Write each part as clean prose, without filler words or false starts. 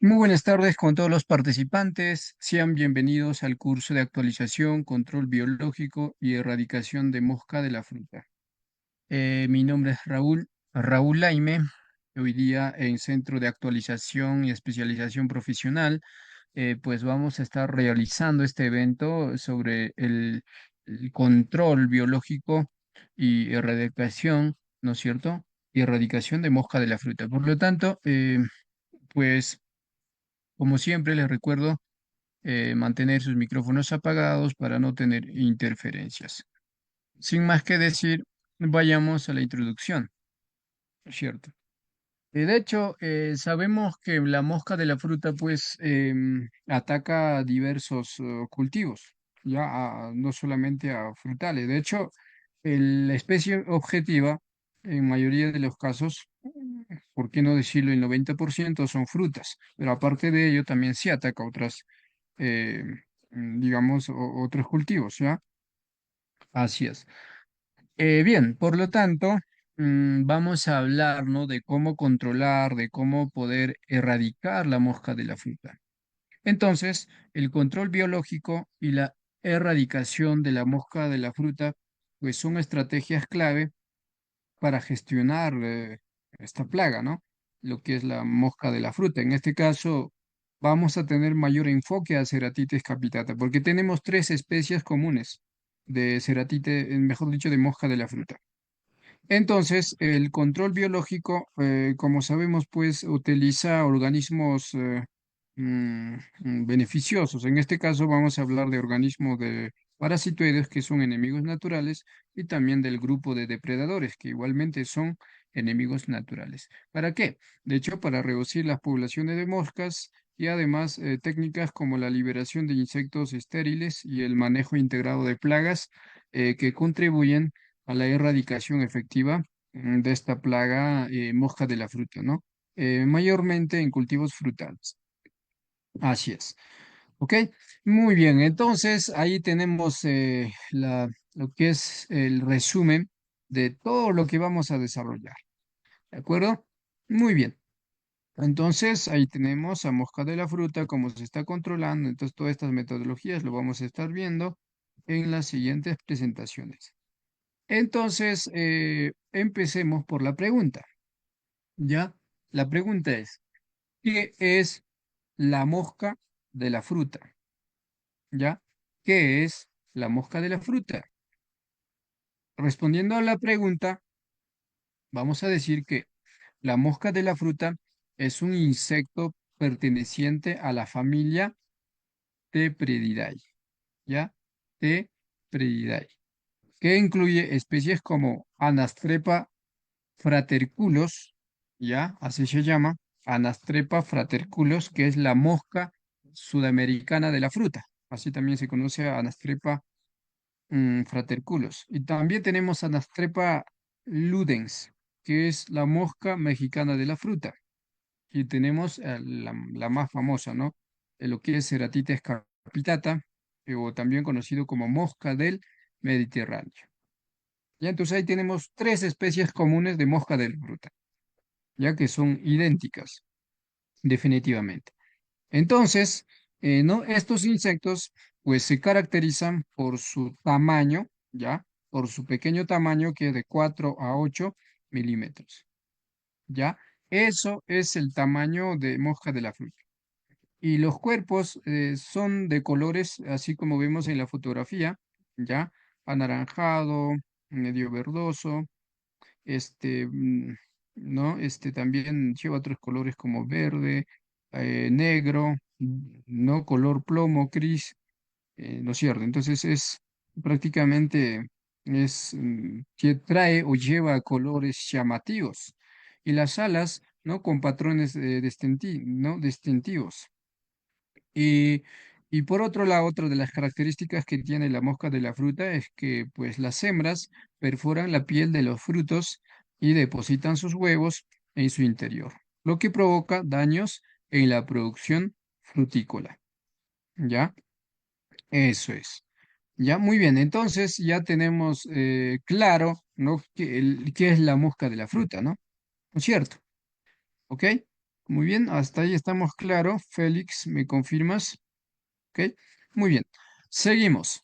Muy buenas tardes con todos los participantes. Sean bienvenidos al curso de actualización, control biológico y erradicación de mosca de la fruta. Mi nombre es Raúl Laime. Hoy día en Centro de Actualización y Especialización Profesional, pues vamos a estar realizando este evento sobre el control biológico y erradicación, ¿no es cierto? Y erradicación de mosca de la fruta. Por lo tanto, pues como siempre, les recuerdo mantener sus micrófonos apagados para no tener interferencias. Sin más que decir, vayamos a la introducción, ¿no es cierto? De hecho, sabemos que la mosca de la fruta, pues, ataca diversos cultivos, no solamente a frutales. De hecho, la especie objetiva, en mayoría de los casos, por qué no decirlo, el 90% son frutas, pero aparte de ello también sí ataca otras, eh, digamos, otros cultivos, ¿ya? Así es. Bien, por lo tanto, vamos a hablar, ¿no? De cómo controlar, de cómo poder erradicar la mosca de la fruta. Entonces, el control biológico y la erradicación de la mosca de la fruta, pues son estrategias clave para gestionar esta plaga, ¿no? Lo que es la mosca de la fruta. En este caso, vamos a tener mayor enfoque a Ceratitis capitata, porque tenemos tres especies comunes de ceratite, mejor dicho, de mosca de la fruta. Entonces, el control biológico, como sabemos, pues utiliza organismos beneficiosos. En este caso vamos a hablar de organismos de parasitoides que son enemigos naturales y también del grupo de depredadores que igualmente son enemigos naturales. ¿Para qué? De hecho, para reducir las poblaciones de moscas y además técnicas como la liberación de insectos estériles y el manejo integrado de plagas que contribuyen a la erradicación efectiva de esta plaga mosca de la fruta, ¿no? Mayormente en cultivos frutales. Así es. ¿Ok? Muy bien. Entonces, ahí tenemos lo que es el resumen de todo lo que vamos a desarrollar. ¿De acuerdo? Muy bien. Entonces, ahí tenemos a mosca de la fruta, cómo se está controlando. Entonces, todas estas metodologías lo vamos a estar viendo en las siguientes presentaciones. Entonces, empecemos por la pregunta, ¿ya? La pregunta es, ¿qué es la mosca de la fruta? ¿Ya? ¿Qué es la mosca de la fruta? Respondiendo a la pregunta, vamos a decir que la mosca de la fruta es un insecto perteneciente a la familia Tepredidae, ¿ya? Tepredidae, que incluye especies como Anastrepa fraterculos, ¿ya? Así se llama, Anastrepa fraterculos, que es la mosca sudamericana de la fruta. Así también se conoce a Anastrepa fraterculos. Y también tenemos Anastrepa ludens, que es la mosca mexicana de la fruta. Y tenemos la más famosa, ¿no? Lo que es Ceratites capitata, o también conocido como mosca del Mediterráneo. Ya, entonces ahí tenemos tres especies comunes de mosca de la fruta, ya que son idénticas, definitivamente. Entonces, ¿no? Estos insectos, pues se caracterizan por su tamaño, ¿ya? Por su pequeño tamaño, que es de 4 a 8 milímetros, ¿ya? Eso es el tamaño de mosca de la fruta. Y los cuerpos son de colores, así como vemos en la fotografía, ¿ya? Anaranjado, medio verdoso, este, ¿no? Este también lleva otros colores como verde, negro, ¿no? Color plomo, gris, ¿no es cierto? Entonces es prácticamente, que trae o lleva colores llamativos. Y las alas, ¿no? Con patrones ¿no? Distintivos. Y, y por otro lado, otra de las características que tiene la mosca de la fruta es que pues las hembras perforan la piel de los frutos y depositan sus huevos en su interior, lo que provoca daños en la producción frutícola. ¿Ya? Eso es. Ya, muy bien. Entonces ya tenemos claro, ¿no? Qué es la mosca de la fruta, ¿no? ¿No es cierto? ¿Ok? Muy bien, hasta ahí estamos claros. Félix, ¿me confirmas? Ok, muy bien. Seguimos.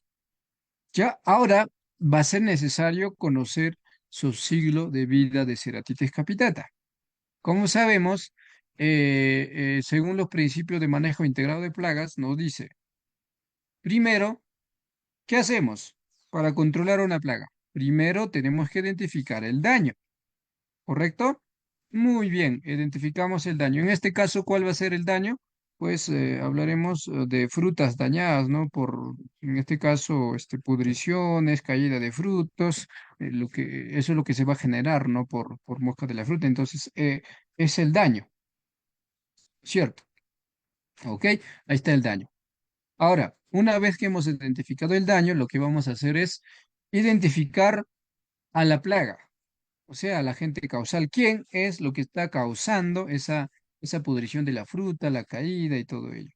Ya ahora va a ser necesario conocer su siglo de vida de Ceratitis capitata. Como sabemos, según los principios de manejo integrado de plagas, nos dice, primero, ¿qué hacemos para controlar una plaga? Primero tenemos que identificar el daño, ¿correcto? Muy bien, identificamos el daño. En este caso, ¿cuál va a ser el daño? Pues hablaremos de frutas dañadas, ¿no? En este caso, pudriciones, caída de frutos, eso es lo que se va a generar, ¿no? Por mosca de la fruta. Entonces, es el daño, ¿cierto? ¿Ok? Ahí está el daño. Ahora, una vez que hemos identificado el daño, lo que vamos a hacer es identificar a la plaga, o sea, a la agente causal. ¿Quién es lo que está causando esa pudrición de la fruta, la caída y todo ello?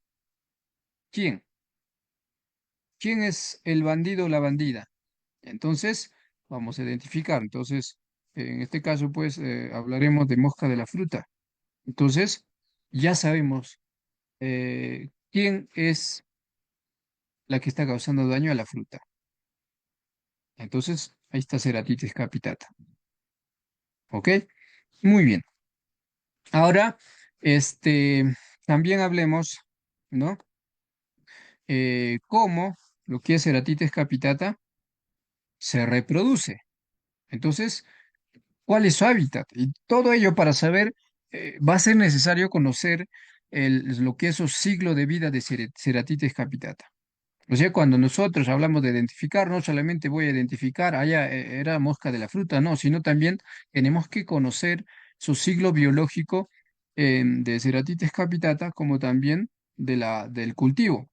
¿Quién? ¿Quién es el bandido o la bandida? Entonces, vamos a identificar. Entonces, en este caso, pues, hablaremos de mosca de la fruta. Entonces, ya sabemos quién es la que está causando daño a la fruta. Entonces, ahí está Ceratitis capitata. ¿Ok? Muy bien. Ahora, este, también hablemos, ¿no? Cómo lo que es Ceratitis capitata se reproduce. Entonces, ¿cuál es su hábitat? Y todo ello para saber, va a ser necesario conocer lo que es su ciclo de vida de Ceratitis capitata. O sea, cuando nosotros hablamos de identificar, no solamente voy a identificar, era mosca de la fruta, no, sino también tenemos que conocer su siglo biológico de Ceratitis capitata, como también del cultivo.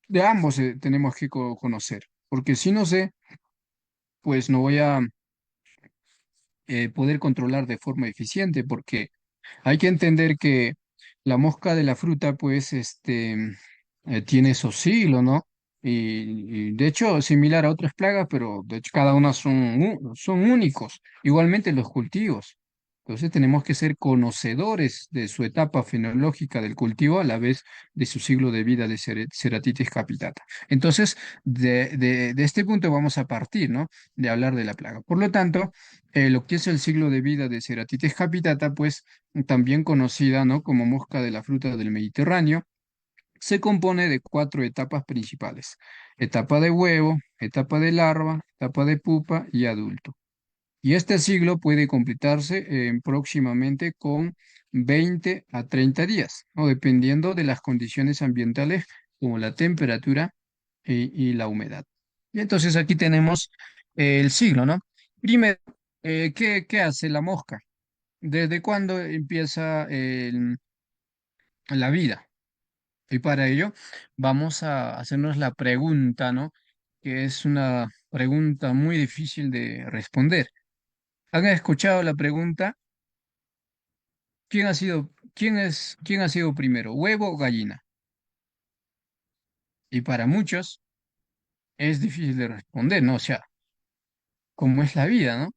De ambos tenemos que conocer, porque si no sé, pues no voy a poder controlar de forma eficiente, porque hay que entender que la mosca de la fruta, pues, tiene su siglo, ¿no? Y de hecho, similar a otras plagas, pero de hecho cada una son únicos. Igualmente los cultivos. Entonces tenemos que ser conocedores de su etapa fenológica del cultivo a la vez de su siglo de vida de Ceratitis capitata. Entonces, de este punto vamos a partir, ¿no? De hablar de la plaga. Por lo tanto, lo que es el ciclo de vida de Ceratitis capitata, pues también conocida, ¿no? Como mosca de la fruta del Mediterráneo, se compone de cuatro etapas principales: etapa de huevo, etapa de larva, etapa de pupa y adulto. Y este ciclo puede completarse próximamente con 20 a 30 días, ¿no? Dependiendo de las condiciones ambientales como la temperatura y la humedad. Y entonces aquí tenemos el ciclo, ¿no? Primero, ¿qué hace la mosca? ¿Desde cuándo empieza la vida? Y para ello vamos a hacernos la pregunta, ¿no? Que es una pregunta muy difícil de responder. ¿Han escuchado la pregunta? ¿Quién ha sido primero, huevo o gallina? Y para muchos es difícil de responder, ¿no? O sea, ¿cómo es la vida, no?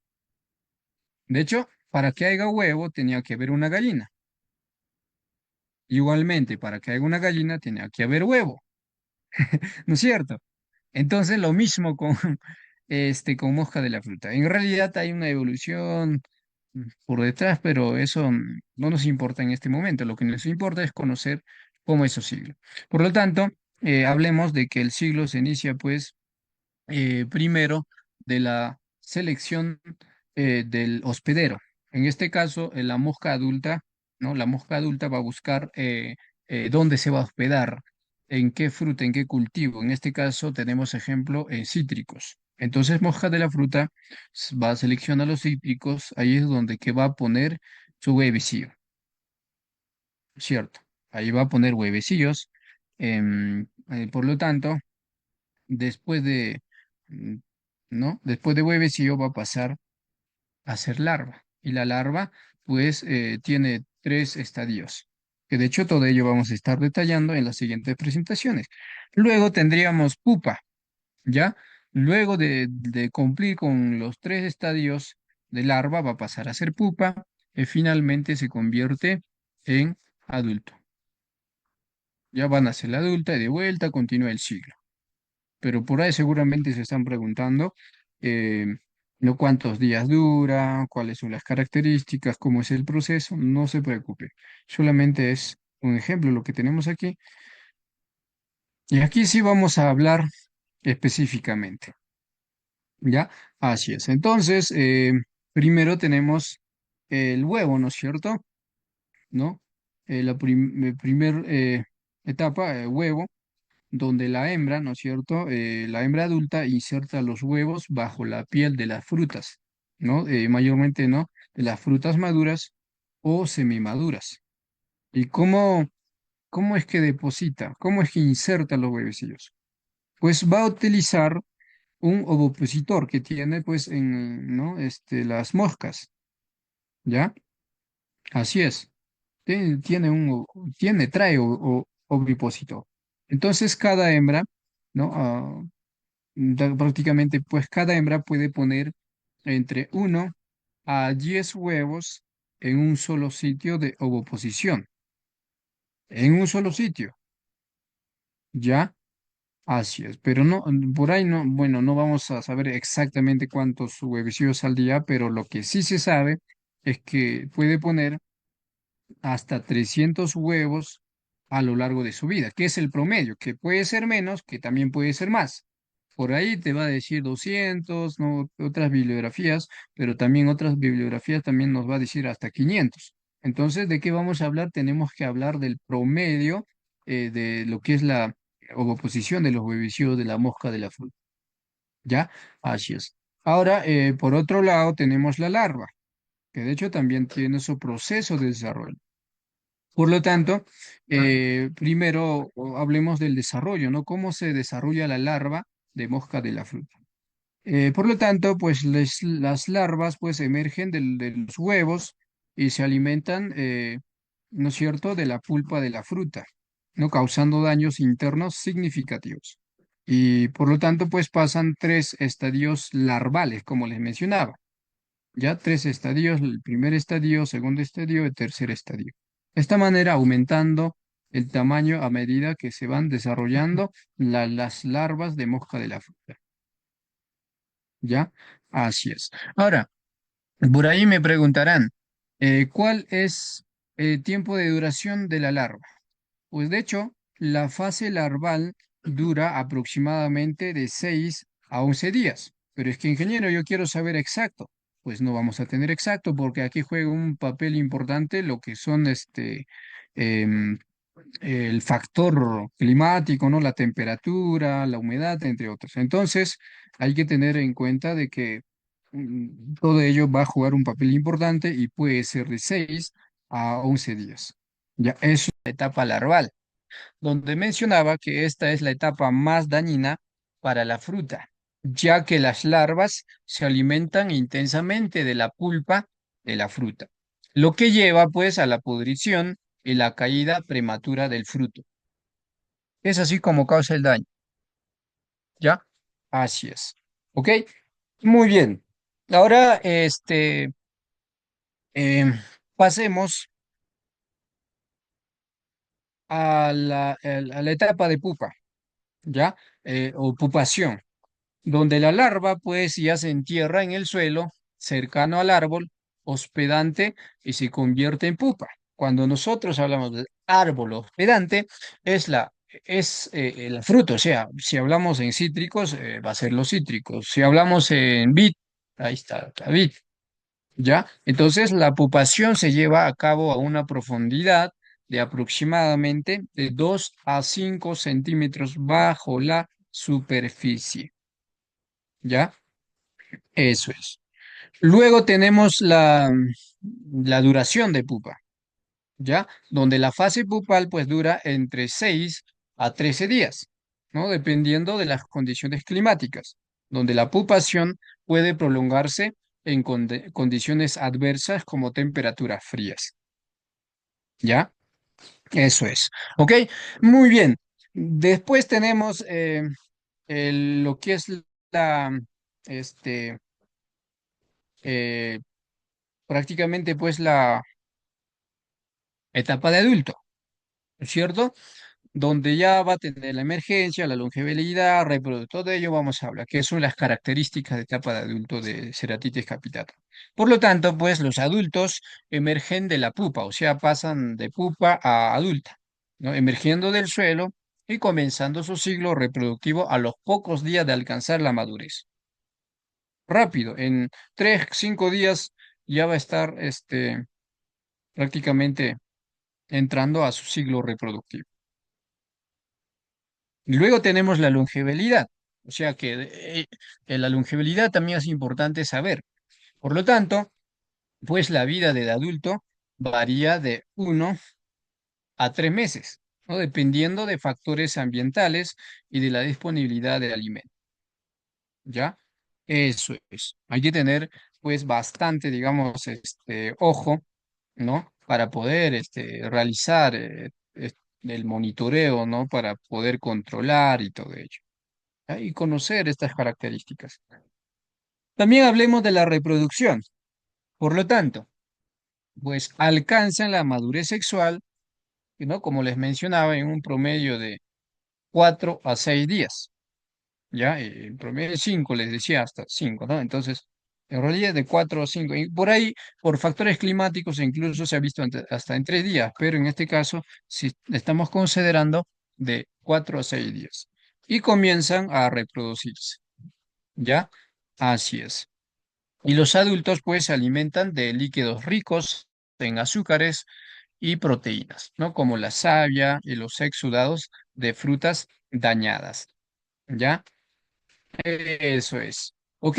De hecho, para que haya huevo tenía que haber una gallina. Igualmente, para que haya una gallina tenía que haber huevo, ¿no es cierto? Entonces, lo mismo con, con mosca de la fruta. En realidad hay una evolución por detrás, pero eso no nos importa en este momento. Lo que nos importa es conocer cómo es su siglo. Por lo tanto, hablemos de que el siglo se inicia, pues, primero de la selección del hospedero. En este caso, la mosca adulta, ¿no? La mosca adulta va a buscar dónde se va a hospedar, en qué fruta, en qué cultivo. En este caso, tenemos ejemplo en cítricos. Entonces, mosca de la fruta va a seleccionar los cítricos, ahí es donde que va a poner su huevecillo, ¿cierto? Ahí va a poner huevecillos. Por lo tanto, después mm, ¿no? Después de huevecillo va a pasar a ser larva. Y la larva, pues, tiene tres estadios, que de hecho todo ello vamos a estar detallando en las siguientes presentaciones. Luego tendríamos pupa, ¿ya? Luego de cumplir con los tres estadios de larva, va a pasar a ser pupa, y finalmente se convierte en adulto. Ya van a ser la adulta y de vuelta continúa el ciclo. Pero por ahí seguramente se están preguntando eh, ¿no? ¿Cuántos días dura? ¿Cuáles son las características? ¿Cómo es el proceso? No se preocupe. Solamente es un ejemplo lo que tenemos aquí. Y aquí sí vamos a hablar específicamente. ¿Ya? Así es. Entonces, primero tenemos el huevo, ¿no es cierto? ¿No? Primer etapa, huevo, donde la hembra, ¿no es cierto? La hembra adulta inserta los huevos bajo la piel de las frutas, ¿no? Mayormente, ¿no? De las frutas maduras o semimaduras. ¿Y cómo es que deposita? ¿Cómo es que inserta los huevecillos? Pues va a utilizar un ovopositor que tiene, pues, ¿no? Las moscas, ¿ya? Así es. Trae ovipositor. Entonces, cada hembra, ¿no? Prácticamente, pues cada hembra puede poner entre 1 a 10 huevos en un solo sitio de ovoposición. En un solo sitio, ¿ya? Así es, pero no, por ahí no, bueno, no vamos a saber exactamente cuántos huevecillos al día, pero lo que sí se sabe es que puede poner hasta 300 huevos a lo largo de su vida, que es el promedio, que puede ser menos, que también puede ser más. Por ahí te va a decir 200, ¿no? Otras bibliografías, pero también otras bibliografías también nos va a decir hasta 500. Entonces, ¿de qué vamos a hablar? Tenemos que hablar del promedio de lo que es la ovoposición de los huevecillos de la mosca de la fruta. ¿Ya? Así es. Ahora, por otro lado, tenemos la larva, que de hecho también tiene su proceso de desarrollo. Por lo tanto, primero hablemos del desarrollo, ¿no? ¿Cómo se desarrolla la larva de mosca de la fruta? Por lo tanto, pues las larvas pues emergen de los huevos y se alimentan, ¿no es cierto?, de la pulpa de la fruta, ¿no? Causando daños internos significativos. Y por lo tanto, pues pasan 3 estadios larvales, como les mencionaba. Ya 3 estadios, el primer estadio, segundo estadio y tercer estadio. De esta manera, aumentando el tamaño a medida que se van desarrollando las larvas de mosca de la fruta. ¿Ya? Así es. Ahora, por ahí me preguntarán, ¿cuál es el tiempo de duración de la larva? Pues de hecho, la fase larval dura aproximadamente de 6 a 11 días. Pero es que, ingeniero, yo quiero saber exacto. Pues no vamos a tener exacto porque aquí juega un papel importante lo que son em, el factor climático, ¿no? La temperatura, la humedad, entre otros. Entonces, hay que tener en cuenta de que todo ello va a jugar un papel importante y puede ser de 6 a 11 días. Ya, es la etapa larval donde mencionaba que esta es la etapa más dañina para la fruta, ya que las larvas se alimentan intensamente de la pulpa de la fruta, lo que lleva pues a la pudrición y la caída prematura del fruto. Es así como causa el daño, ¿ya? Así es. ¿Ok? Muy bien. Ahora, em, pasemos a la etapa de pupa, ¿ya? O pupación, donde la larva pues ya se entierra en el suelo cercano al árbol hospedante y se convierte en pupa. Cuando nosotros hablamos de árbol hospedante, es el fruto, o sea, si hablamos en cítricos, va a ser los cítricos. Si hablamos en vid, ahí está la vid, ¿ya? Entonces la pupación se lleva a cabo a una profundidad de aproximadamente de 2 a 5 centímetros bajo la superficie. ¿Ya? Eso es. Luego tenemos la duración de pupa, ¿ya? Donde la fase pupal pues dura entre 6 a 13 días, ¿no? Dependiendo de las condiciones climáticas, donde la pupación puede prolongarse en condiciones adversas como temperaturas frías, ¿ya? Eso es. ¿Ok? Muy bien. Después tenemos lo que es la, este, eh, prácticamente pues etapa de adulto, ¿no es cierto? Donde ya va a tener la emergencia, la longevidad, reproductor de ello vamos a hablar, que son las características de etapa de adulto de ceratitis capitata. Por lo tanto, pues los adultos emergen de la pupa, o sea, pasan de pupa a adulta, ¿no? Emergiendo del suelo y comenzando su ciclo reproductivo a los pocos días de alcanzar la madurez. Rápido, en 3, 5 días ya va a estar prácticamente entrando a su ciclo reproductivo. Luego tenemos la longevidad, o sea que la longevidad también es importante saber. Por lo tanto, pues la vida del adulto varía de 1 a 3 meses, ¿no? Dependiendo de factores ambientales y de la disponibilidad de alimento, ¿ya? Eso es. Hay que tener pues bastante, digamos, ojo, ¿no? Para poder realizar el monitoreo, ¿no? Para poder controlar y todo ello. Y conocer estas características. También hablemos de la reproducción. Por lo tanto, pues alcanzan la madurez sexual, ¿no? Como les mencionaba, en un promedio de 4 a 6 días, ¿ya? En promedio 5, les decía, hasta 5, ¿no? Entonces, en realidad de 4 a 5. Y por ahí, por factores climáticos, incluso se ha visto hasta en 3 días, pero en este caso, si estamos considerando de 4 a 6 días. Y comienzan a reproducirse, ¿ya? Así es. Y los adultos pues se alimentan de líquidos ricos en azúcares y proteínas, ¿no? Como la savia y los exudados de frutas dañadas, ¿ya? Eso es. Ok,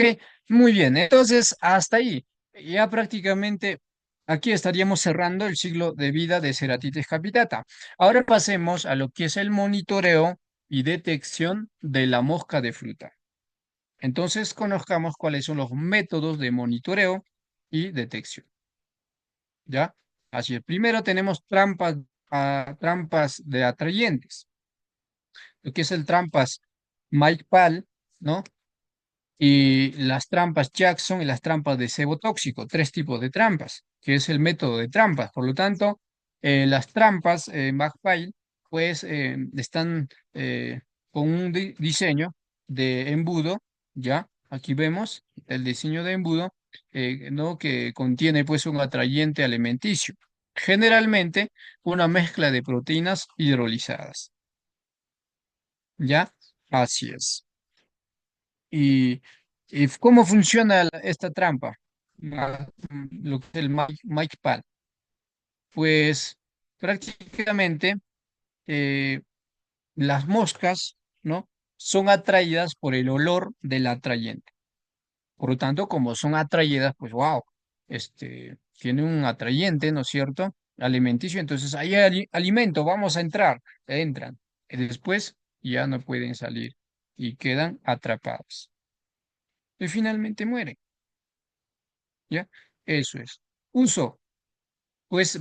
muy bien. Entonces, hasta ahí. Ya prácticamente aquí estaríamos cerrando el ciclo de vida de Ceratitis capitata. Ahora pasemos a lo que es el monitoreo y detección de la mosca de fruta. Entonces, conozcamos cuáles son los métodos de monitoreo y detección, ¿ya? Así es. Primero tenemos trampas, trampas de atrayentes, lo que es el trampas Mike Pal, ¿no? Y las trampas Jackson y las trampas de cebo tóxico, tres tipos de trampas, que es el método de trampas. Por lo tanto, las trampas McPile, pues están con un diseño de embudo, ¿ya? Aquí vemos el diseño de embudo, ¿no? Que contiene pues un atrayente alimenticio, generalmente una mezcla de proteínas hidrolizadas, ¿ya? Así es. ¿Y, cómo funciona esta trampa? Lo que es el Mike Pal. Pues prácticamente eh, las moscas, ¿no? Son atraídas por el olor del atrayente. Por lo tanto, como son atraídas, pues wow, tiene un atrayente, ¿no es cierto? Alimenticio, entonces ahí hay alimento, vamos a entrar, entran. Y después ya no pueden salir y quedan atrapadas. Y finalmente mueren. ¿Ya? Eso es. Uso, pues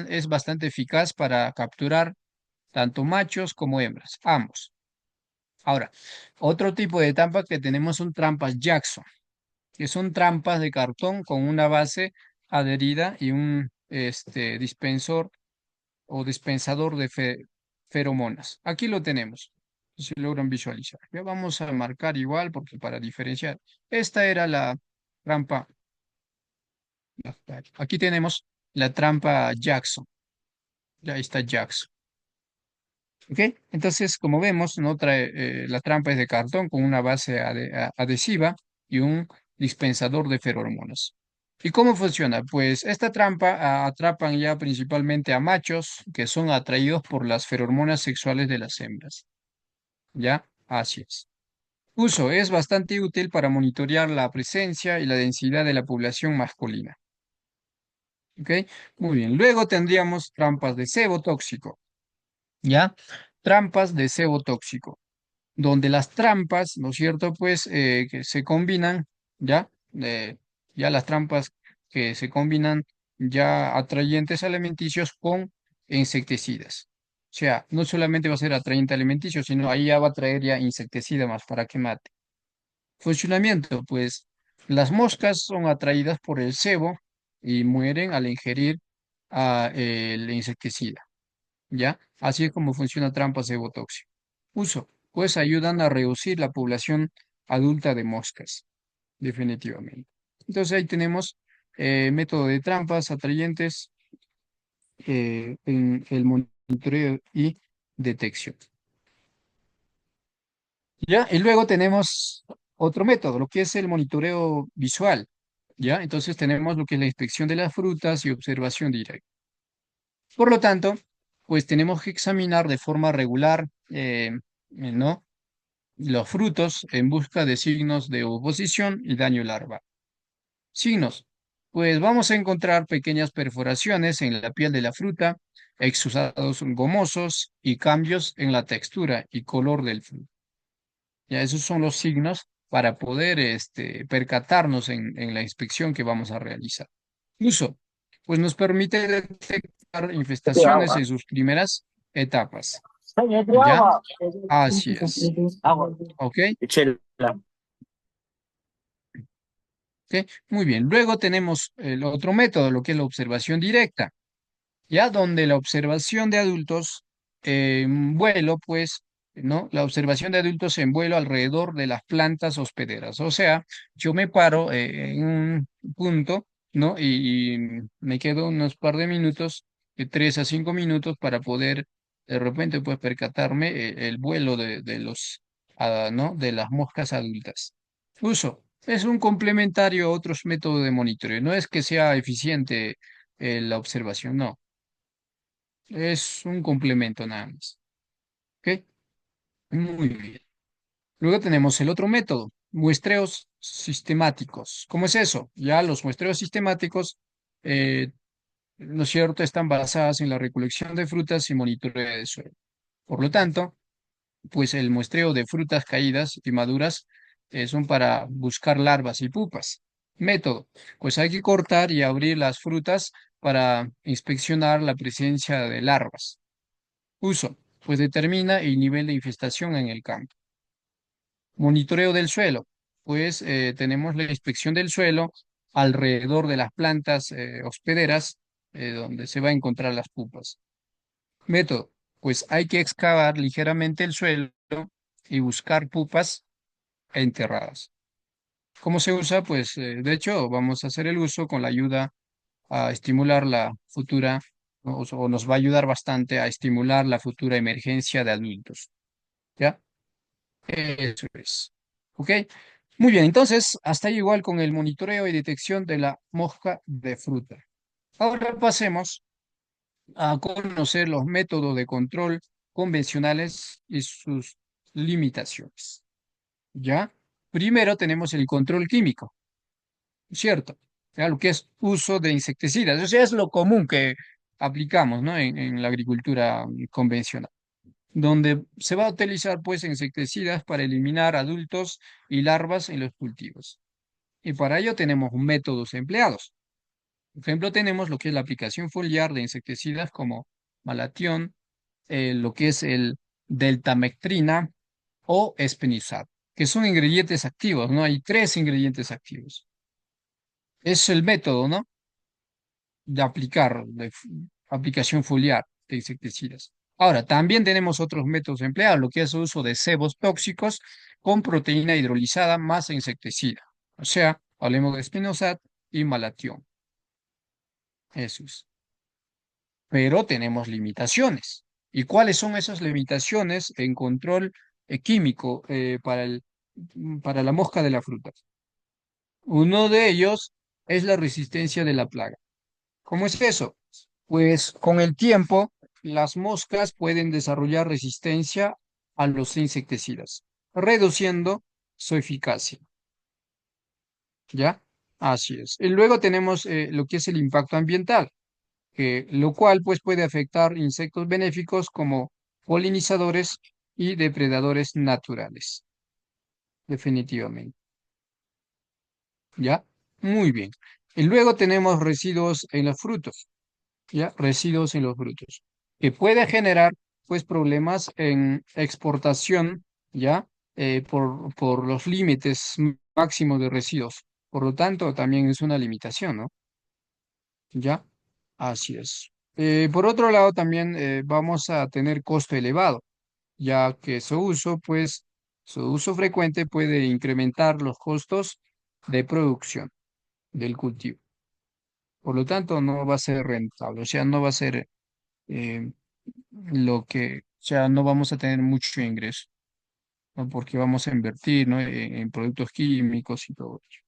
es bastante eficaz para capturar tanto machos como hembras, ambos. Ahora, otro tipo de trampa que tenemos son trampas Jackson, que son trampas de cartón con una base adherida y un dispensor o dispensador de feromonas. Aquí lo tenemos, si logran visualizar. Ya vamos a marcar igual porque para diferenciar. Esta era la trampa. Aquí tenemos la trampa Jackson. Ya está Jackson. ¿Ok? Entonces, como vemos, ¿no? La trampa es de cartón con una base adhesiva y un dispensador de feromonas. ¿Y cómo funciona? Pues esta trampa atrapan ya principalmente a machos que son atraídos por las feromonas sexuales de las hembras. ¿Ya? Así es. Uso es bastante útil para monitorear la presencia y la densidad de la población masculina. ¿Ok? Muy bien. Luego tendríamos trampas de cebo tóxico. ¿Ya? Trampas de cebo tóxico, donde las trampas, ¿no es cierto? Pues que se combinan, ¿ya? Ya las trampas que se combinan ya atrayentes alimenticios con insecticidas. O sea, no solamente va a ser atrayente alimenticio, sino ahí ya va a traer ya insecticida más para que mate. Funcionamiento, pues las moscas son atraídas por el cebo y mueren al ingerir el insecticida, ¿ya? Así es como funciona trampas de botóxico. Uso, pues ayudan a reducir la población adulta de moscas, definitivamente. Entonces ahí tenemos método de trampas atrayentes en el monitoreo y detección. ¿Ya? Y luego tenemos otro método, lo que es el monitoreo visual. ¿Ya? Entonces tenemos lo que es la inspección de las frutas y observación directa. Por lo tanto, pues tenemos que examinar de forma regular, ¿no? Los frutos en busca de signos de oposición y daño larval. Signos. Pues vamos a encontrar pequeñas perforaciones en la piel de la fruta, exudados gomosos y cambios en la textura y color del fruto. Ya esos son los signos para poder percatarnos en la inspección que vamos a realizar. Incluso, pues nos permite detectar infestaciones en sus primeras etapas. ¿Ya? Así es. ¿Ok? ¿Ok? Muy bien. Luego tenemos el otro método, lo que es la observación directa. Ya donde la observación de adultos en vuelo, pues, ¿no? La observación de adultos en vuelo alrededor de las plantas hospederas. O sea, yo me paro en un punto, ¿no? Y me quedo unos par de minutos, de 3 a 5 minutos, para poder de repente, pues, percatarme el vuelo de los, ¿no? De las moscas adultas. Uso. Es un complementario a otros métodos de monitoreo. No es que sea eficiente la observación, no. Es un complemento nada más. ¿Ok? Muy bien. Luego tenemos el otro método, muestreos sistemáticos. ¿Cómo es eso? Ya los muestreos sistemáticos, eh, ¿no es cierto?, están basadas en la recolección de frutas y monitoreo de suelo. Por lo tanto, pues el muestreo de frutas caídas y maduras son para buscar larvas y pupas. Método, pues hay que cortar y abrir las frutas para inspeccionar la presencia de larvas. Uso, pues determina el nivel de infestación en el campo. Monitoreo del suelo, pues tenemos la inspección del suelo alrededor de las plantas hospederas donde se va a encontrar las pupas. Método, pues hay que excavar ligeramente el suelo y buscar pupas enterradas. ¿Cómo se usa? Pues de hecho vamos a hacer el uso con la ayuda a estimular la futura, o nos va a ayudar bastante a estimular la futura emergencia de adultos. ¿Ya? Eso es. ¿Ok? Muy bien, entonces, hasta ahí igual con el monitoreo y detección de la mosca de fruta. Ahora pasemos a conocer los métodos de control convencionales y sus limitaciones. ¿Ya? Primero tenemos el control químico, ¿cierto? Ya, lo que es uso de insecticidas. O sea, es lo común que aplicamos, ¿no? En la agricultura convencional, donde se va a utilizar pues insecticidas para eliminar adultos y larvas en los cultivos. Y para ello tenemos métodos empleados. Por ejemplo, tenemos lo que es la aplicación foliar de insecticidas como malatión, lo que es el deltamectrina o espinizab, que son ingredientes activos, ¿no? Hay 3 ingredientes activos. Es el método, ¿no? De aplicar, aplicación foliar de insecticidas. Ahora, también tenemos otros métodos empleados, lo que es el uso de cebos tóxicos con proteína hidrolizada más insecticida. O sea, hablemos de espinosad y malatión. Eso es. Pero tenemos limitaciones. ¿Y cuáles son esas limitaciones en control químico para la mosca de la fruta? Uno de ellos es la resistencia de la plaga. ¿Cómo es eso? Pues con el tiempo, las moscas pueden desarrollar resistencia a los insecticidas, reduciendo su eficacia. ¿Ya? Así es. Y luego tenemos lo que es el impacto ambiental, lo cual pues puede afectar insectos benéficos como polinizadores y depredadores naturales, definitivamente. ¿Ya? Muy bien. Y luego tenemos residuos en los frutos. ¿Ya? Residuos en los frutos, que puede generar pues problemas en exportación, ¿ya? Por los límites máximos de residuos. Por lo tanto, también es una limitación, ¿no? ¿Ya? Así es. Por otro lado, también vamos a tener costo elevado, ya que su uso frecuente puede incrementar los costos de producción del cultivo. Por lo tanto, no va a ser rentable, o sea, no va a ser eh, o sea, no vamos a tener mucho ingreso, ¿no? Porque vamos a invertir, ¿no? En productos químicos y todo ello.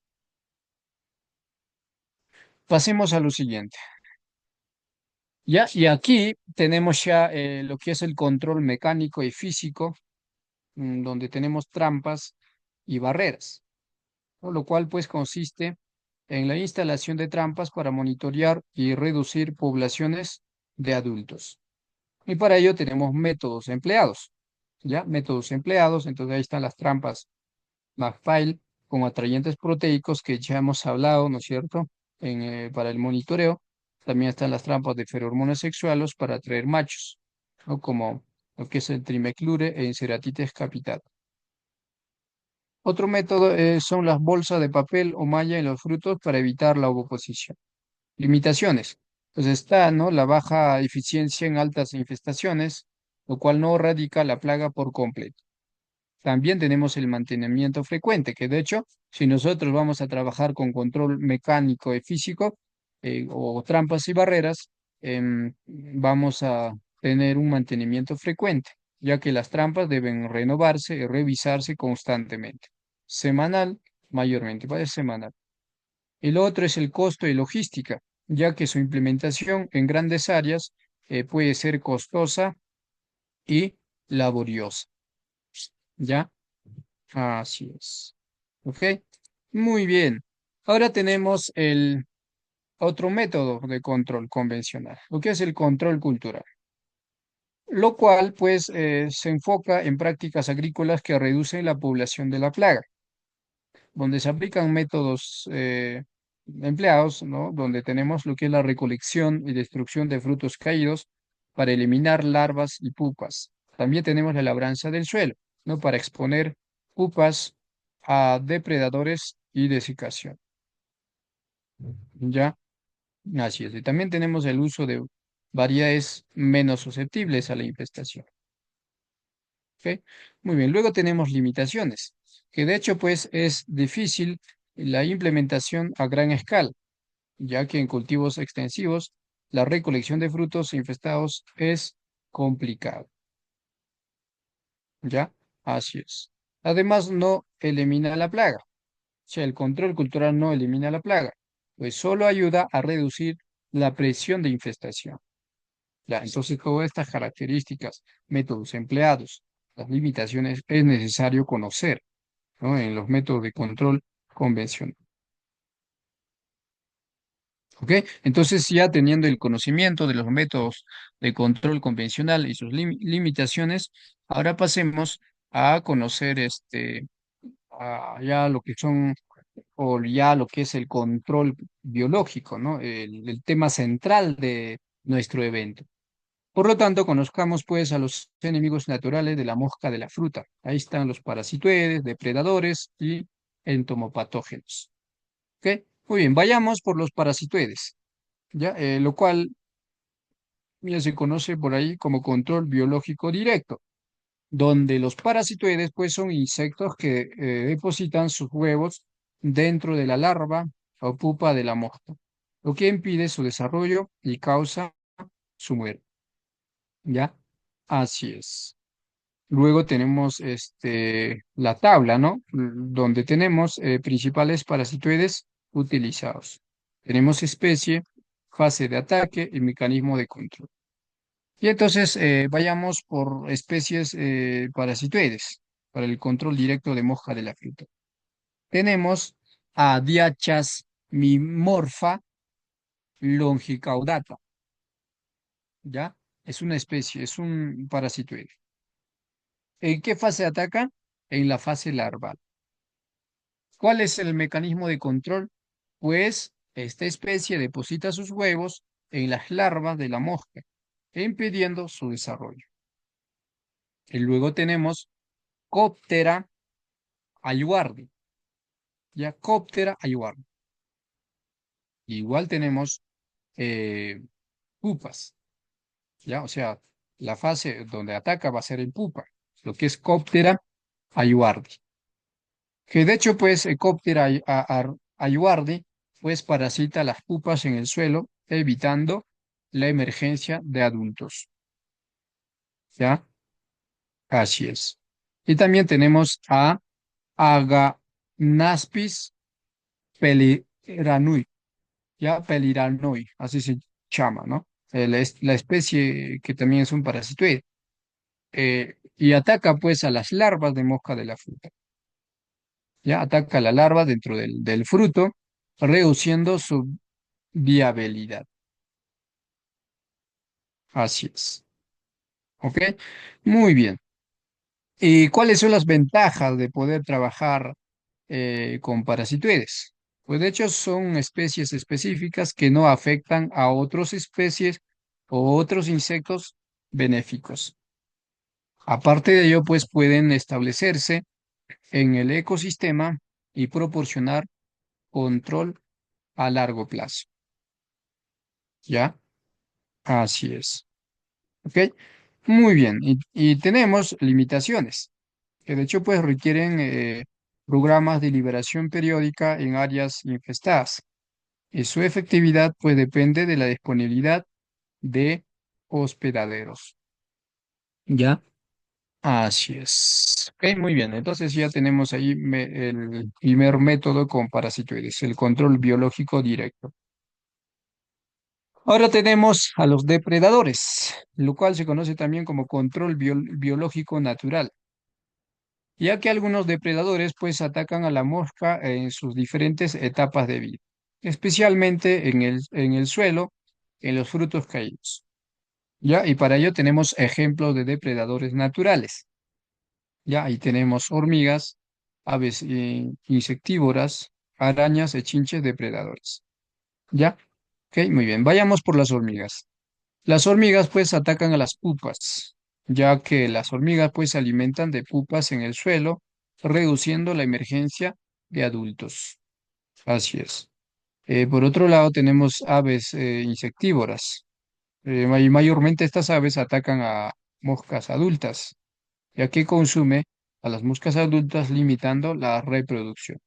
Pasemos a lo siguiente. Ya, y aquí tenemos ya lo que es el control mecánico y físico, donde tenemos trampas y barreras, ¿no? Lo cual pues consiste en la instalación de trampas para monitorear y reducir poblaciones de adultos. Y para ello tenemos métodos empleados, ¿ya? Métodos empleados, entonces ahí están las trampas McPhail con atrayentes proteicos que ya hemos hablado, ¿no es cierto? Para el monitoreo. También están las trampas de ferormonas sexuales para atraer machos, ¿no? Como lo que es el trimeclure e Enceratites capitata. Otro método son las bolsas de papel o malla en los frutos para evitar la ovoposición. Limitaciones. Pues está, ¿no? La baja eficiencia en altas infestaciones, lo cual no erradica la plaga por completo. También tenemos el mantenimiento frecuente, que de hecho, si nosotros vamos a trabajar con control mecánico y físico o trampas y barreras, vamos a tener un mantenimiento frecuente, ya que las trampas deben renovarse y revisarse constantemente, semanal, mayormente, va a ser semanal. El otro es el costo y logística, ya que su implementación en grandes áreas puede ser costosa y laboriosa, ¿ya? Así es. ¿Ok? Muy bien. Ahora tenemos el otro método de control convencional, lo que es el control cultural, lo cual pues se enfoca en prácticas agrícolas que reducen la población de la plaga, donde se aplican métodos empleados, ¿no? Donde tenemos lo que es la recolección y destrucción de frutos caídos para eliminar larvas y pupas. También tenemos la labranza del suelo, ¿no? Para exponer pupas a depredadores y desecación. ¿Ya? Así es. Y también tenemos el uso de variedades menos susceptibles a la infestación. ¿Ok? Muy bien. Luego tenemos limitaciones, que de hecho pues es difícil la implementación a gran escala, ya que en cultivos extensivos la recolección de frutos infestados es complicado. ¿Ya? Así es. Además, no elimina la plaga. O sea, el control cultural no elimina la plaga, pues solo ayuda a reducir la presión de infestación. Ya, entonces todas estas características, métodos empleados, las limitaciones es necesario conocer, ¿no? En los métodos de control convencional. ¿Ok? Entonces, ya teniendo el conocimiento de los métodos de control convencional y sus limitaciones, ahora pasemos a conocer ya lo que son, o ya lo que es el control biológico, ¿no? El tema central de nuestro evento. Por lo tanto, conozcamos pues a los enemigos naturales de la mosca de la fruta. Ahí están los parasitoides, depredadores y entomopatógenos. ¿Ok? Muy bien, vayamos por los parasitoides, ¿ya? Lo cual ya se conoce por ahí como control biológico directo, donde los parasitoides pues son insectos que depositan sus huevos dentro de la larva o pupa de la mosca, lo que impide su desarrollo y causa su muerte, ¿ya? Así es. Luego tenemos la tabla, ¿no? Donde tenemos principales parasitoides utilizados. Tenemos especie, fase de ataque y mecanismo de control. Y entonces vayamos por especies parasitoides para el control directo de mosca de la fruta. Tenemos a Diachas mimorpha longicaudata, ¿ya? Es una especie, es un parasitoide. ¿En qué fase ataca? En la fase larval. ¿Cuál es el mecanismo de control? Pues esta especie deposita sus huevos en las larvas de la mosca, impidiendo su desarrollo. Y luego tenemos Cóptera ayuardi, ya Cóptera ayuardi. Igual tenemos pupas, ¿ya? O sea, la fase donde ataca va a ser en pupa, lo que es Cóptera ayuardi. Que de hecho, pues, Cóptera ayuardi, pues, parasita las pupas en el suelo, evitando la emergencia de adultos, ¿ya? Así es. Y también tenemos a Aganaspis peliranui, ya peliranui, así se llama, ¿no? La especie que también es un parasitoide. Y ataca pues a las larvas de mosca de la fruta. Ya ataca a la larva dentro del fruto, reduciendo su viabilidad. Así es. ¿Ok? Muy bien. ¿Y cuáles son las ventajas de poder trabajar con parasitoides? Pues de hecho son especies específicas que no afectan a otras especies o otros insectos benéficos. Aparte de ello, pues pueden establecerse en el ecosistema y proporcionar control a largo plazo. ¿Ya? Así es. ¿Ok? Muy bien. Y tenemos limitaciones, que de hecho pues requieren programas de liberación periódica en áreas infestadas. Y su efectividad pues depende de la disponibilidad de hospedaderos. ¿Ya? Así es. Ok, muy bien. Entonces ya tenemos ahí el primer método con parasitoides, el control biológico directo. Ahora tenemos a los depredadores, lo cual se conoce también como control biológico natural, ya que algunos depredadores pues atacan a la mosca en sus diferentes etapas de vida, especialmente en el suelo, en los frutos caídos. ¿Ya? Y para ello tenemos ejemplos de depredadores naturales. Ya, ahí tenemos hormigas, aves insectívoras, arañas y chinches depredadores. ¿Ya? Ok, muy bien. Vayamos por las hormigas. Las hormigas pues atacan a las pupas, ya que las hormigas pues se alimentan de pupas en el suelo, reduciendo la emergencia de adultos. Así es. Por otro lado tenemos aves insectívoras. Mayormente estas aves atacan a moscas adultas, ya que consume a las moscas adultas limitando la reproducción.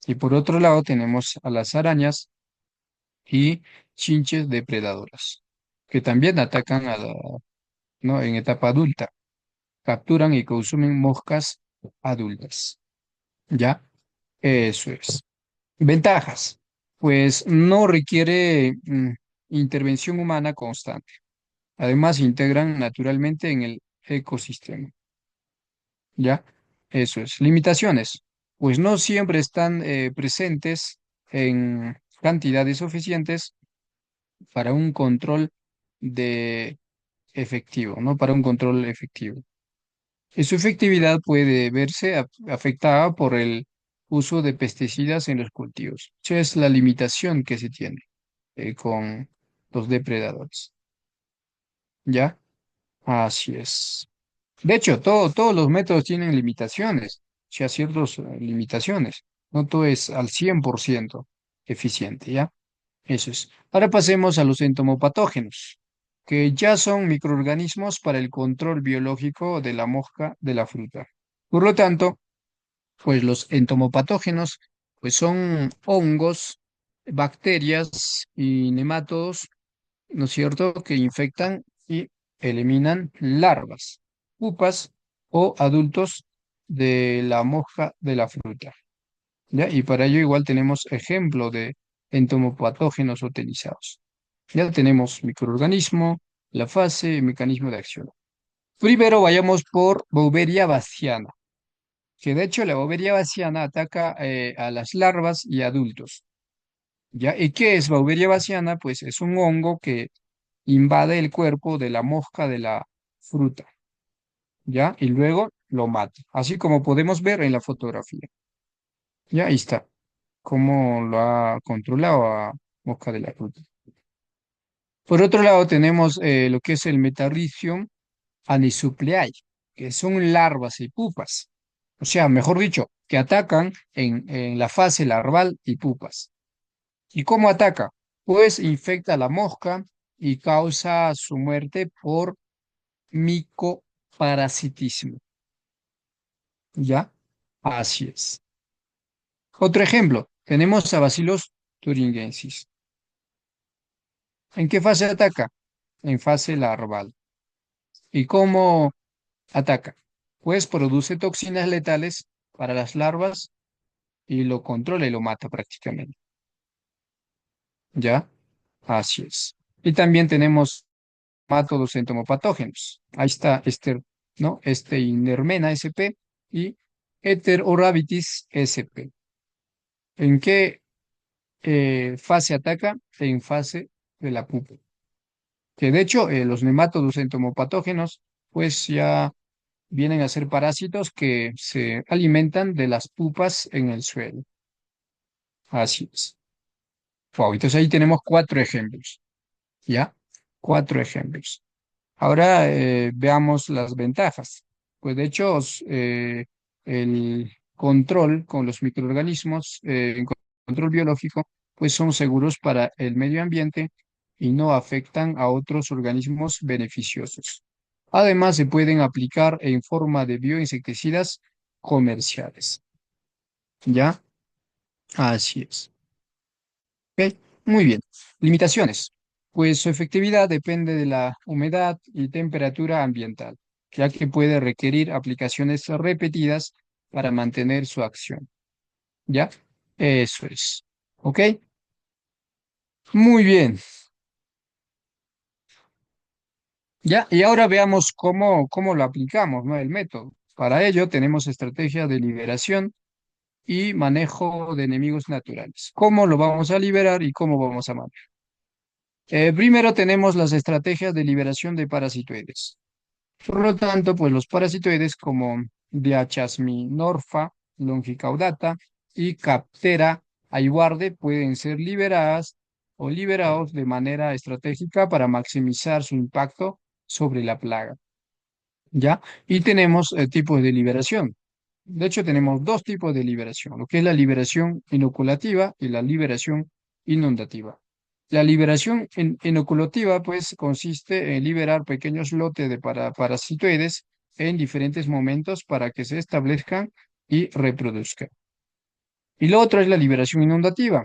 Y por otro lado tenemos a las arañas y chinches depredadoras, que también atacan ¿no? en etapa adulta. Capturan y consumen moscas adultas. ¿Ya? Eso es. Ventajas. Pues no requiere intervención humana constante. Además, se integran naturalmente en el ecosistema. ¿Ya? Eso es. Limitaciones. Pues no siempre están presentes en cantidades suficientes para un control de efectivo, ¿no? Para un control efectivo. Y su efectividad puede verse afectada por el uso de pesticidas en los cultivos. Esa es la limitación que se tiene con los depredadores. ¿Ya? Así es. De hecho, todos los métodos tienen limitaciones, o sea, ciertas limitaciones. No todo es al 100% eficiente, ¿ya? Eso es. Ahora pasemos a los entomopatógenos, que ya son microorganismos para el control biológico de la mosca de la fruta. Por lo tanto, pues los entomopatógenos, pues son hongos, bacterias y nematodos, ¿no es cierto?, que infectan y eliminan larvas, pupas o adultos de la mosca de la fruta. ¿Ya? Y para ello igual tenemos ejemplo de entomopatógenos utilizados. Ya tenemos microorganismo, la fase y mecanismo de acción. Primero vayamos por Beauveria baciana, que de hecho la Beauveria baciana ataca a las larvas y adultos. ¿Ya? ¿Y qué es Beauveria baciana? Pues es un hongo que invade el cuerpo de la mosca de la fruta, ¿ya? Y luego lo mata, así como podemos ver en la fotografía. Ya ahí está, cómo lo ha controlado a mosca de la fruta. Por otro lado tenemos lo que es el Metarrhizium anisupleae, que son larvas y pupas. O sea, mejor dicho, que atacan en la fase larval y pupas. ¿Y cómo ataca? Pues infecta a la mosca y causa su muerte por micoparasitismo. ¿Ya? Así es. Otro ejemplo, tenemos a Bacillus thuringiensis. ¿En qué fase ataca? En fase larval. ¿Y cómo ataca? Pues produce toxinas letales para las larvas y lo controla y lo mata prácticamente. ¿Ya? Así es. Y también tenemos mátodos entomopatógenos. Ahí está ¿no? Inermena sp y Heterorabitis sp. ¿En qué fase ataca? En fase de la pupa. Que de hecho los nemátodos entomopatógenos pues ya vienen a ser parásitos que se alimentan de las pupas en el suelo. Así es. Wow, entonces ahí tenemos cuatro ejemplos, ¿ya? Cuatro ejemplos. Ahora veamos las ventajas. Pues de hecho, el control con los microorganismos, control biológico, pues son seguros para el medio ambiente y no afectan a otros organismos beneficiosos. Además, se pueden aplicar en forma de bioinsecticidas comerciales. ¿Ya? Así es. Ok, muy bien. Limitaciones. Pues su efectividad depende de la humedad y temperatura ambiental, ya que puede requerir aplicaciones repetidas para mantener su acción. ¿Ya? Eso es. ¿Ok? Muy bien. Ya, y ahora veamos cómo lo aplicamos, ¿no? El método. Para ello tenemos estrategia de liberación y manejo de enemigos naturales. ¿Cómo lo vamos a liberar y cómo vamos a manejar? Primero tenemos las estrategias de liberación de parasitoides. Por lo tanto, pues los parasitoides como Diachasminorpha longicaudata y Captera aiguarde pueden ser liberadas o liberados de manera estratégica para maximizar su impacto sobre la plaga. ¿Ya? Y tenemos tipos de liberación. De hecho, tenemos dos tipos de liberación, lo que es la liberación inoculativa y la liberación inundativa. La liberación inoculativa, pues, consiste en liberar pequeños lotes de parasitoides en diferentes momentos para que se establezcan y reproduzcan. Y lo otro es la liberación inundativa,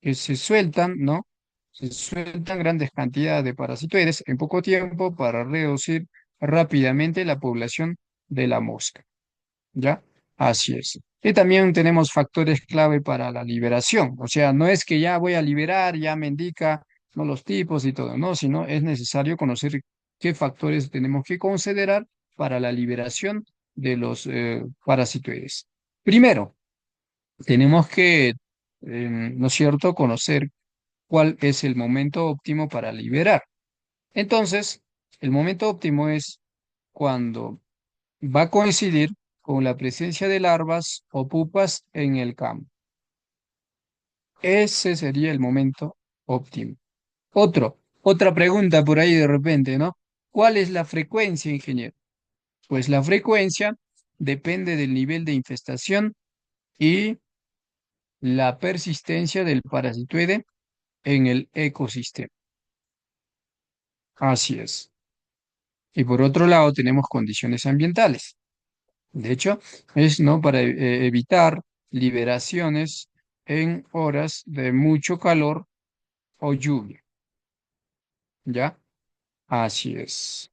que se sueltan, ¿no? Se sueltan grandes cantidades de parasitoides en poco tiempo para reducir rápidamente la población de la mosca. ¿Ya? Así es. Y también tenemos factores clave para la liberación. O sea, no es que ya voy a liberar, ya me indica no los tipos y todo, no, sino es necesario conocer qué factores tenemos que considerar para la liberación de los parasitoides. Primero, tenemos que, ¿no es cierto?, conocer cuál es el momento óptimo para liberar. Entonces, el momento óptimo es cuando va a coincidir con la presencia de larvas o pupas en el campo. Ese sería el momento óptimo. Otra pregunta por ahí de repente, ¿no? ¿Cuál es la frecuencia, ingeniero? Pues la frecuencia depende del nivel de infestación y la persistencia del parasitoide en el ecosistema. Así es. Y por otro lado tenemos condiciones ambientales. De hecho, es no para evitar liberaciones en horas de mucho calor o lluvia. ¿Ya? Así es.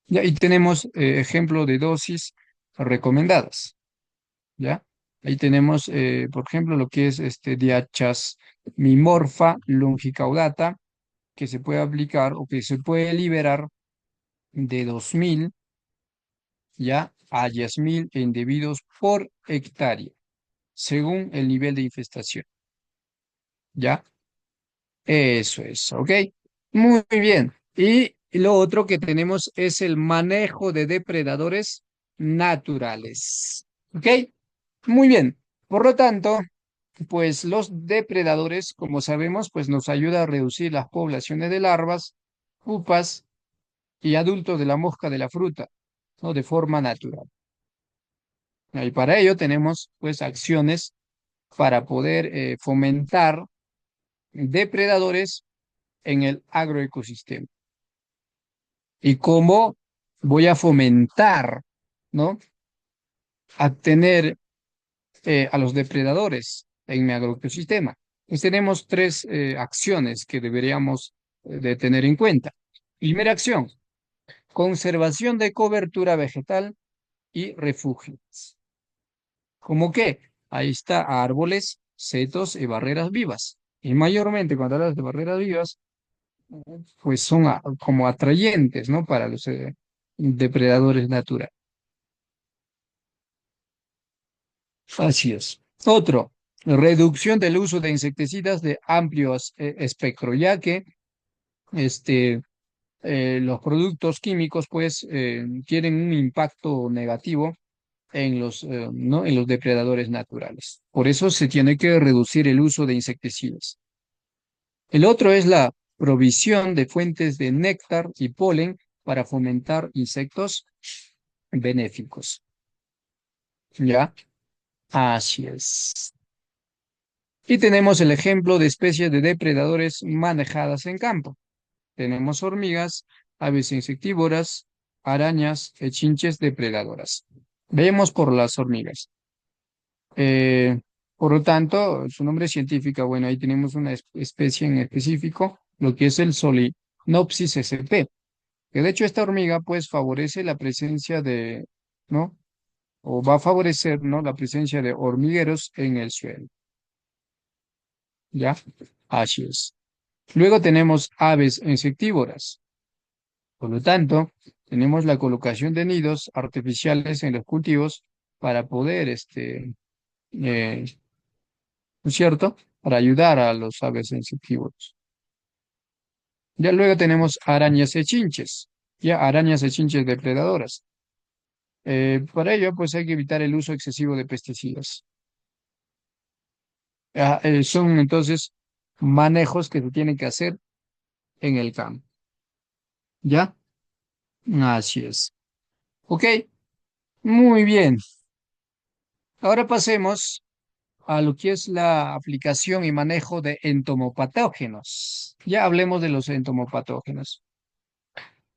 Ya, y tenemos ejemplo de dosis recomendadas. ¿Ya? Ahí tenemos, por ejemplo, lo que es diachasmimorpha longicaudata, que se puede aplicar o que se puede liberar de 2.000 ya a 10.000 individuos por hectárea, según el nivel de infestación. ¿Ya? Eso es, ¿ok? Muy bien. Y lo otro que tenemos es el manejo de depredadores naturales. ¿Ok? Muy bien. Por lo tanto, pues los depredadores, como sabemos, pues nos ayuda a reducir las poblaciones de larvas, pupas y adultos de la mosca de la fruta, ¿no? De forma natural. Y para ello tenemos, pues, acciones para poder fomentar depredadores en el agroecosistema y cómo voy a fomentar, ¿no? A tener a los depredadores en mi agroecosistema. Pues tenemos tres acciones que deberíamos de tener en cuenta. Primera acción, conservación de cobertura vegetal y refugios. ¿Cómo qué? Ahí está árboles, setos y barreras vivas. Y mayormente cuando hablas de barreras vivas, pues son como atrayentes, ¿no? Para los depredadores naturales. Así es. Otro, reducción del uso de insecticidas de amplio espectro, ya que este, los productos químicos pues tienen un impacto negativo en ¿no? en los depredadores naturales. Por eso se tiene que reducir el uso de insecticidas. El otro es la provisión de fuentes de néctar y polen para fomentar insectos benéficos. ¿Ya? Así es. Y tenemos el ejemplo de especies de depredadores manejadas en campo. Tenemos hormigas, aves insectívoras, arañas y chinches depredadoras. Veamos por las hormigas. Eh, por lo tanto, su nombre científico, bueno, ahí tenemos una especie en específico, lo que es el Solenopsis sp, que de hecho esta hormiga pues favorece la presencia de, ¿no? O va a favorecer, ¿no? La presencia de hormigueros en el suelo, ¿ya? Así es. Luego tenemos aves insectívoras. Por lo tanto, tenemos la colocación de nidos artificiales en los cultivos para poder, ¿no es cierto? Para ayudar a los aves insectívoros. Ya luego tenemos arañas y chinches, ya arañas y chinches depredadoras. Para ello, pues hay que evitar el uso excesivo de pesticidas. Son entonces manejos que se tienen que hacer en el campo, ¿ya? Así es. Ok, muy bien. Ahora pasemos a lo que es la aplicación y manejo de entomopatógenos. Ya hablemos de los entomopatógenos.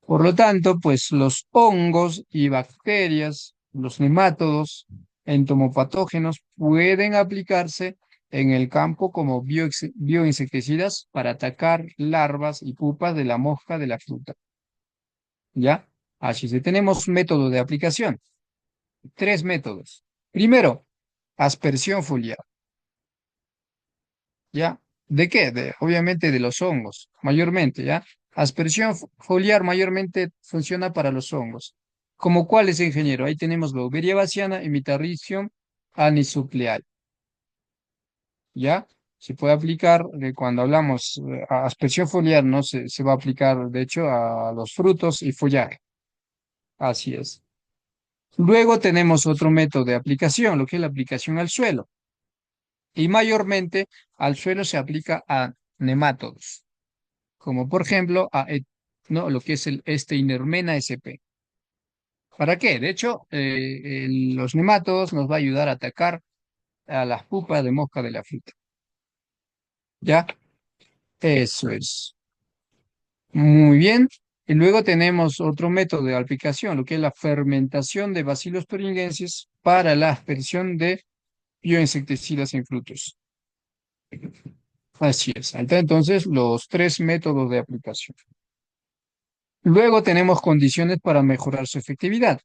Por lo tanto, pues los hongos y bacterias, los nemátodos, entomopatógenos pueden aplicarse en el campo como bioinsecticidas para atacar larvas y pupas de la mosca de la fruta. ¿Ya? Así que tenemos método de aplicación. Tres métodos. Primero, aspersión foliar. ¿Ya? ¿De qué? Obviamente de los hongos, mayormente, ¿ya? Aspersión foliar mayormente funciona para los hongos. ¿Como cuáles, ingeniero? Ahí tenemos Beauveria baciana y Metarrhizium anisupleae, ¿ya? Se puede aplicar, cuando hablamos aspersión foliar, ¿no? Se va a aplicar, de hecho, a los frutos y follaje. Así es. Luego tenemos otro método de aplicación, lo que es la aplicación al suelo. Y mayormente al suelo se aplica a nemátodos, como por ejemplo no, lo que es el Inermena sp. ¿Para qué? De hecho, los nematodos nos va a ayudar a atacar a las pupas de mosca de la fruta. ¿Ya? Eso es. Muy bien. Y luego tenemos otro método de aplicación, lo que es la fermentación de Bacillus thuringiensis para la aspersión de bioinsecticidas en frutos. Así es. Ahí está entonces los tres métodos de aplicación. Luego tenemos condiciones para mejorar su efectividad.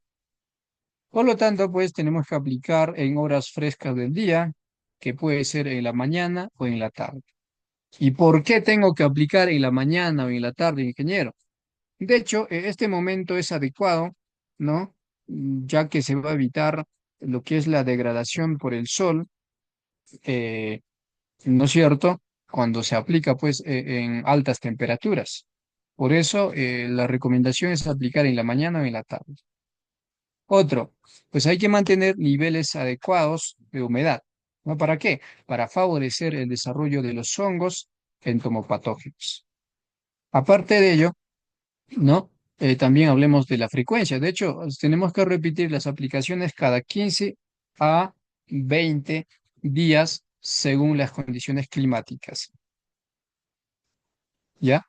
Por lo tanto, pues tenemos que aplicar en horas frescas del día, que puede ser en la mañana o en la tarde. ¿Y por qué tengo que aplicar en la mañana o en la tarde, ingeniero? De hecho, este momento es adecuado, ¿no? Ya que se va a evitar lo que es la degradación por el sol, eh, ¿no es cierto? Cuando se aplica, pues, en altas temperaturas. Por eso, la recomendación es aplicar en la mañana o en la tarde. Otro, pues hay que mantener niveles adecuados de humedad. ¿No? ¿Para qué? Para favorecer el desarrollo de los hongos entomopatógenos. Aparte de ello, ¿no? También hablemos de la frecuencia. De hecho, tenemos que repetir las aplicaciones cada 15 a 20 días según las condiciones climáticas. ¿Ya?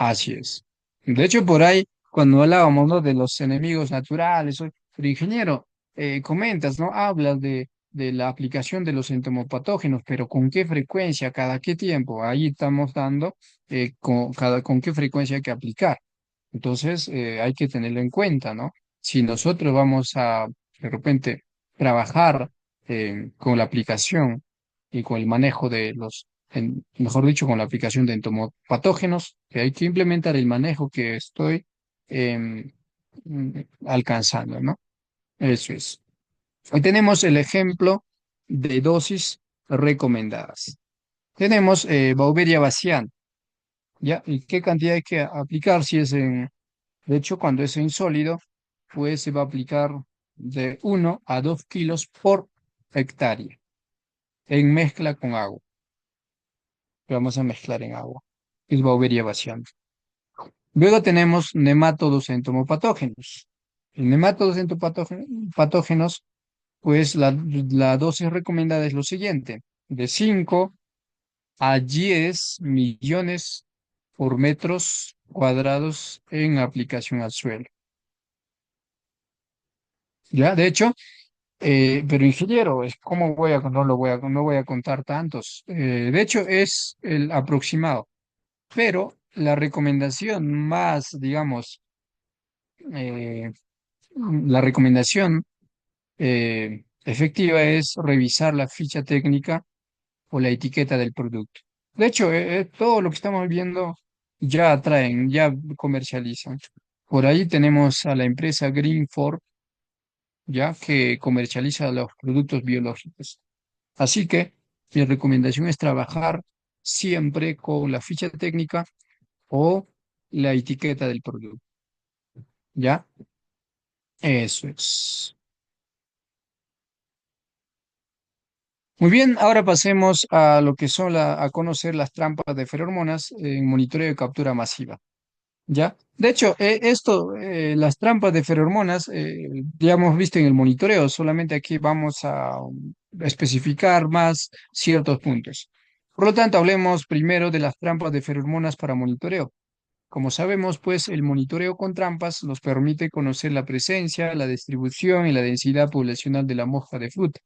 Así es. De hecho, por ahí, cuando hablábamos, ¿no?, de los enemigos naturales, pero ingeniero, comentas, ¿no? Hablas de la aplicación de los entomopatógenos, pero ¿con qué frecuencia, cada qué tiempo? Ahí estamos dando con qué frecuencia hay que aplicar. Entonces, hay que tenerlo en cuenta, ¿no? Si nosotros vamos a, de repente, trabajar con la aplicación y con el manejo de mejor dicho, con la aplicación de entomopatógenos, que hay que implementar el manejo que estoy em, alcanzando, ¿no? Eso es. Hoy tenemos el ejemplo de dosis recomendadas. Tenemos Beauveria bacián, ¿ya? ¿Y qué cantidad hay que aplicar si es de hecho, cuando es en sólido, pues se va a aplicar de 1 a 2 kilos por hectárea en mezcla con agua, que vamos a mezclar en agua. Es Beauveria vaciante. Luego tenemos nemátodos entomopatógenos. En nemátodos entomopatógenos, pues la dosis recomendada es lo siguiente, de 5 a 10 millones por metros cuadrados en aplicación al suelo. Ya, de hecho, pero ingeniero, ¿cómo voy a, no voy a contar tantos? De hecho, es el aproximado, pero la recomendación más, digamos, eh, la recomendación efectiva es revisar la ficha técnica o la etiqueta del producto. De hecho, todo lo que estamos viendo ya traen, ya comercializan. Por ahí tenemos a la empresa Greenford, ya que comercializa los productos biológicos. Así que mi recomendación es trabajar siempre con la ficha técnica o la etiqueta del producto. ¿Ya? Eso es. Muy bien, ahora pasemos a lo que son a conocer las trampas de feromonas en monitoreo de captura masiva. ¿Ya? De hecho, las trampas de feromonas, ya hemos visto en el monitoreo, solamente aquí vamos a especificar más ciertos puntos. Por lo tanto, hablemos primero de las trampas de feromonas para monitoreo. Como sabemos, pues el monitoreo con trampas nos permite conocer la presencia, la distribución y la densidad poblacional de la mosca de fruta,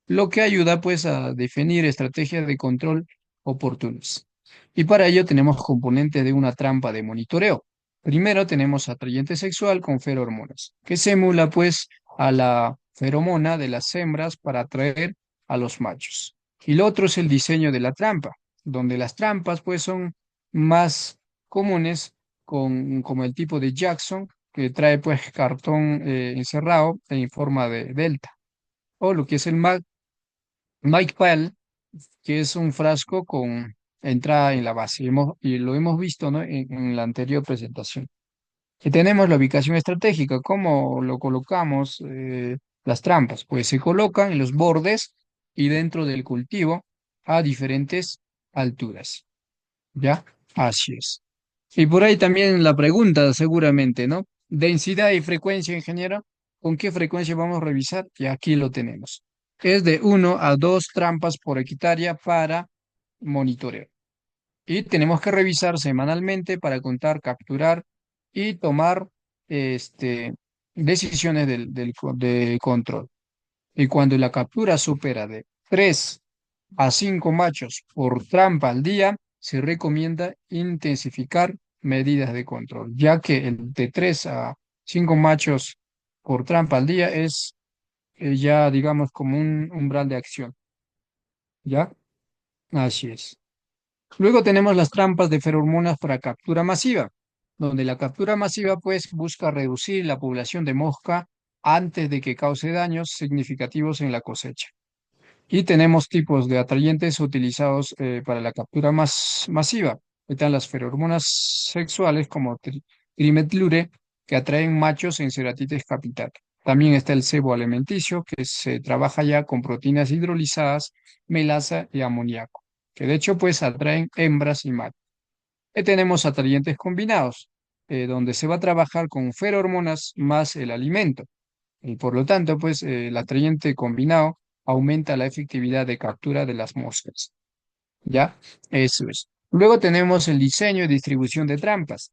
lo que ayuda pues a definir estrategias de control oportunas. Y para ello tenemos componentes de una trampa de monitoreo. Primero tenemos atrayente sexual con ferormonas, que se emula pues a la feromona de las hembras para atraer a los machos. Y lo otro es el diseño de la trampa, donde las trampas pues son más comunes como el tipo de Jackson, que trae pues cartón encerrado en forma de delta, o lo que es el Mike Pell, que es un frasco con entrada en la base. Y lo hemos visto, ¿no?, en la anterior presentación. Y tenemos la ubicación estratégica. ¿Cómo lo colocamos? Las trampas, pues se colocan en los bordes y dentro del cultivo a diferentes alturas. ¿Ya? Así es. Y por ahí también la pregunta, seguramente, ¿no? Densidad y frecuencia, ingeniero. ¿Con qué frecuencia vamos a revisar? Y aquí lo tenemos. Es de 1 a 2 trampas por hectárea para monitoreo. Y tenemos que revisar semanalmente para contar, capturar y tomar decisiones de control. Y cuando la captura supera de 3 a 5 machos por trampa al día, se recomienda intensificar medidas de control, ya que el de 3 a 5 machos por trampa al día es ya, digamos, como un umbral de acción. ¿Ya? Así es. Luego tenemos las trampas de feromonas para captura masiva, donde la captura masiva pues busca reducir la población de mosca antes de que cause daños significativos en la cosecha. Y tenemos tipos de atrayentes utilizados para la captura más masiva. Están las feromonas sexuales como trimetlure, que atraen machos en ceratites capital. También está el sebo alimenticio, que se trabaja ya con proteínas hidrolizadas, melasa y amoníaco, que de hecho pues atraen hembras y machos. Y tenemos atrayentes combinados, donde se va a trabajar con ferormonas más el alimento. Y por lo tanto, pues el atrayente combinado aumenta la efectividad de captura de las moscas. ¿Ya? Eso es. Luego tenemos el diseño y distribución de trampas,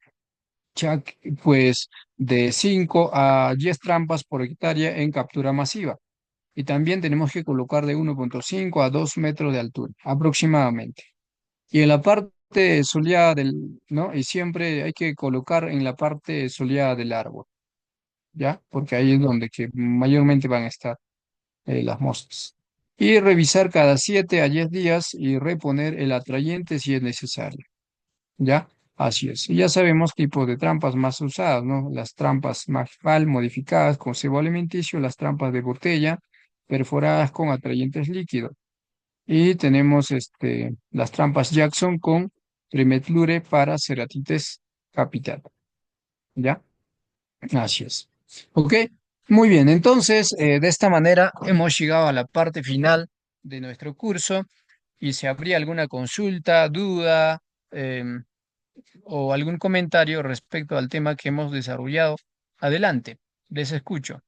ya que, pues de 5 a 10 trampas por hectárea en captura masiva. Y también tenemos que colocar de 1,5 a 2 metros de altura aproximadamente. Y en la parte soleada del, ¿no? Y siempre hay que colocar en la parte soleada del árbol, ¿ya? Porque ahí es donde que mayormente van a estar las moscas. Y revisar cada 7 a 10 días y reponer el atrayente si es necesario, ¿ya? Así es. Y ya sabemos tipos de trampas más usadas, ¿no? Las trampas Magpal modificadas con cebo alimenticio, las trampas de botella perforadas con atrayentes líquidos. Y tenemos las trampas Jackson con trimetlure para ceratites capital, ¿ya? Así es. Ok, muy bien. Entonces, de esta manera hemos llegado a la parte final de nuestro curso y si habría alguna consulta, duda em, o algún comentario respecto al tema que hemos desarrollado, adelante, les escucho.